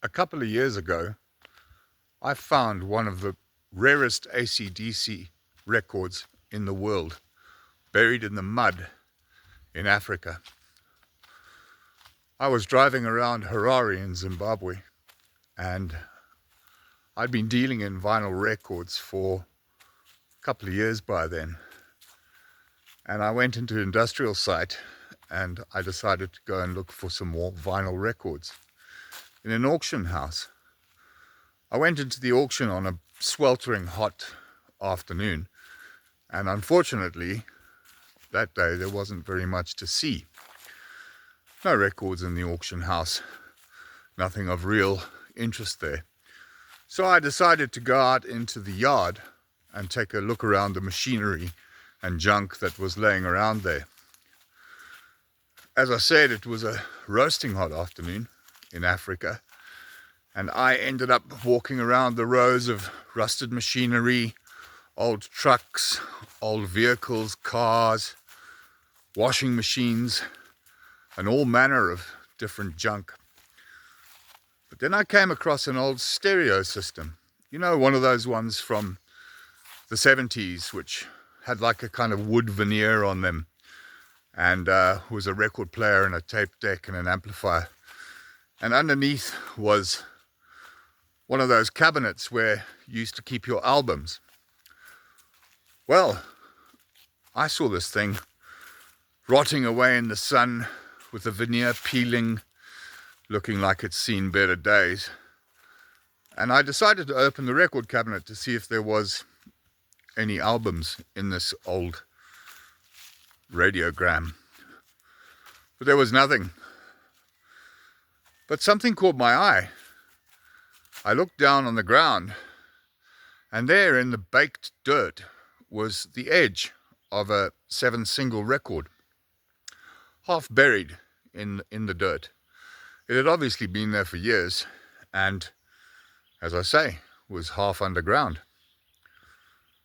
A couple of years ago, I found one of the rarest AC/DC records in the world, buried in the mud in Africa. I was driving around Harare in Zimbabwe, and I'd been dealing in vinyl records for a couple of years by then. And I went into an industrial site and I decided to go and look for some more vinyl records in an auction house. I went into the auction on a sweltering hot afternoon, and unfortunately that day there wasn't very much to see. No records in the auction house, nothing of real interest there. So I decided to go out into the yard and take a look around the machinery and junk that was laying around there. As I said, it was a roasting hot afternoon in Africa, and I ended up walking around the rows of rusted machinery, old trucks, old vehicles, cars, washing machines, and all manner of different junk. But then I came across an old stereo system. You know, one of those ones from the 70s, which had like a kind of wood veneer on them, and was a record player and a tape deck and an amplifier. And underneath was one of those cabinets where you used to keep your albums. Well, I saw this thing rotting away in the sun with the veneer peeling, looking like it's seen better days. And I decided to open the record cabinet to see if there was any albums in this old radiogram. But there was nothing. But something caught my eye. I looked down on the ground, and there in the baked dirt was the edge of a 7-single record, half buried in the dirt. It had obviously been there for years, and as I say, was half underground.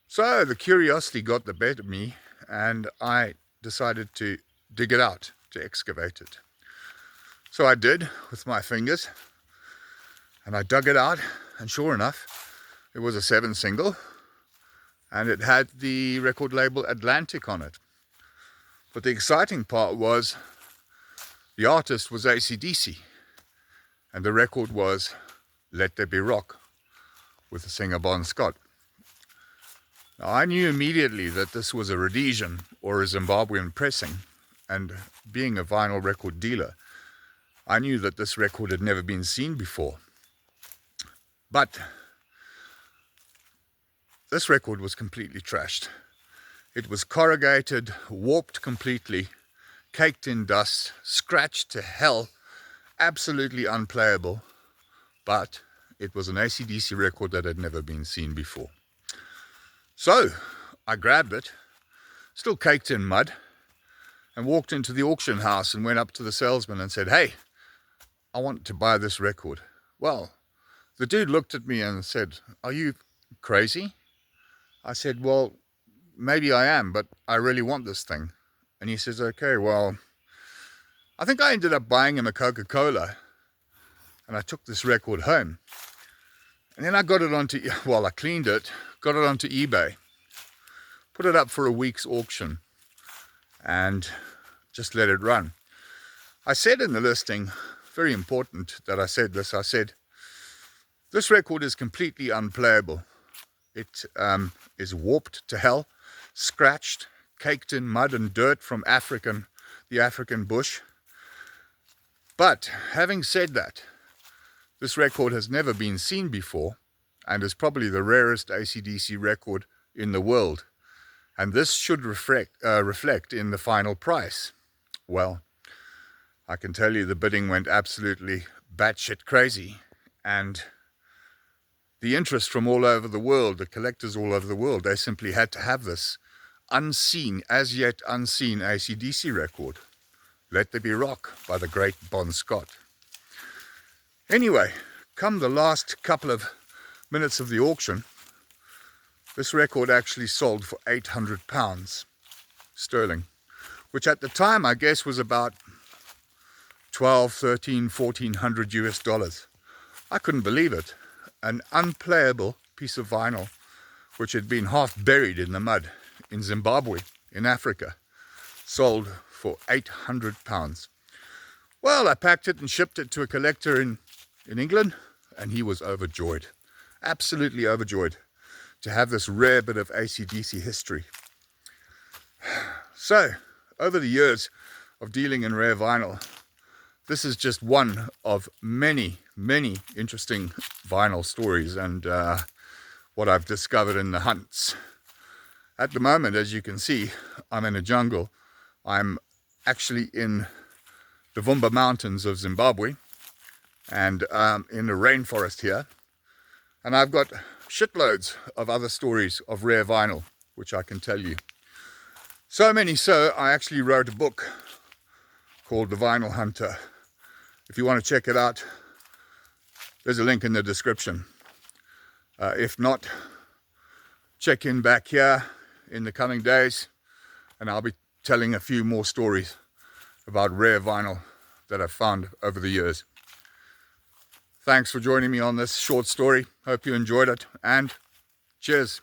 So the curiosity got the better of me, and I decided to dig it out, to excavate it. So I did with my fingers, and I dug it out, and sure enough, it was a 7-single, and it had the record label Atlantic on it. But the exciting part was the artist was AC/DC, and the record was Let There Be Rock with the singer Bon Scott. Now, I knew immediately that this was a Rhodesian or a Zimbabwean pressing, and being a vinyl record dealer, I knew that this record had never been seen before. But this record was completely trashed. It was corrugated, warped completely, caked in dust, scratched to hell, absolutely unplayable, but it was an AC/DC record that had never been seen before. So I grabbed it, still caked in mud, and walked into the auction house and went up to the salesman and said, "Hey, I want to buy this record." Well, the dude looked at me and said, "Are you crazy?" I said, "Well, maybe I am, but I really want this thing." And he says, "Okay, well," I think I ended up buying him a Coca-Cola, and I took this record home. And then I got it onto, I cleaned it, got it onto eBay, put it up for a week's auction, and just let it run. I said in the listing, very important that I said this, I said, "This record is completely unplayable. It is warped to hell, scratched, caked in mud and dirt from the African bush. But having said that, this record has never been seen before and is probably the rarest AC/DC record in the world. And this should reflect in the final price." Well, I can tell you the bidding went absolutely batshit crazy, and the interest from all over the world, the collectors all over the world, they simply had to have this unseen, as yet unseen AC/DC record, Let There Be Rock by the great Bon Scott. Anyway, come the last couple of minutes of the auction, this record actually sold for £800 sterling, which at the time I guess was about 12, 13, 1400 US dollars I couldn't believe it. An unplayable piece of vinyl which had been half buried in the mud in Zimbabwe, in Africa, sold for £800. Well, I packed it and shipped it to a collector in England, and he was overjoyed, absolutely overjoyed, to have this rare bit of AC/DC history. So, over the years of dealing in rare vinyl, this is just one of many, many interesting vinyl stories and what I've discovered in the hunts. At the moment, as you can see, I'm in a jungle. I'm actually in the Vumba Mountains of Zimbabwe and in the rainforest here. And I've got shitloads of other stories of rare vinyl, which I can tell you. So many so, I actually wrote a book called The Vinyl Hunter. If you want to check it out, there's a link in the description. If not, check in back here in the coming days, and I'll be telling a few more stories about rare vinyl that I've found over the years. Thanks for joining me on this short story. Hope you enjoyed it, and cheers.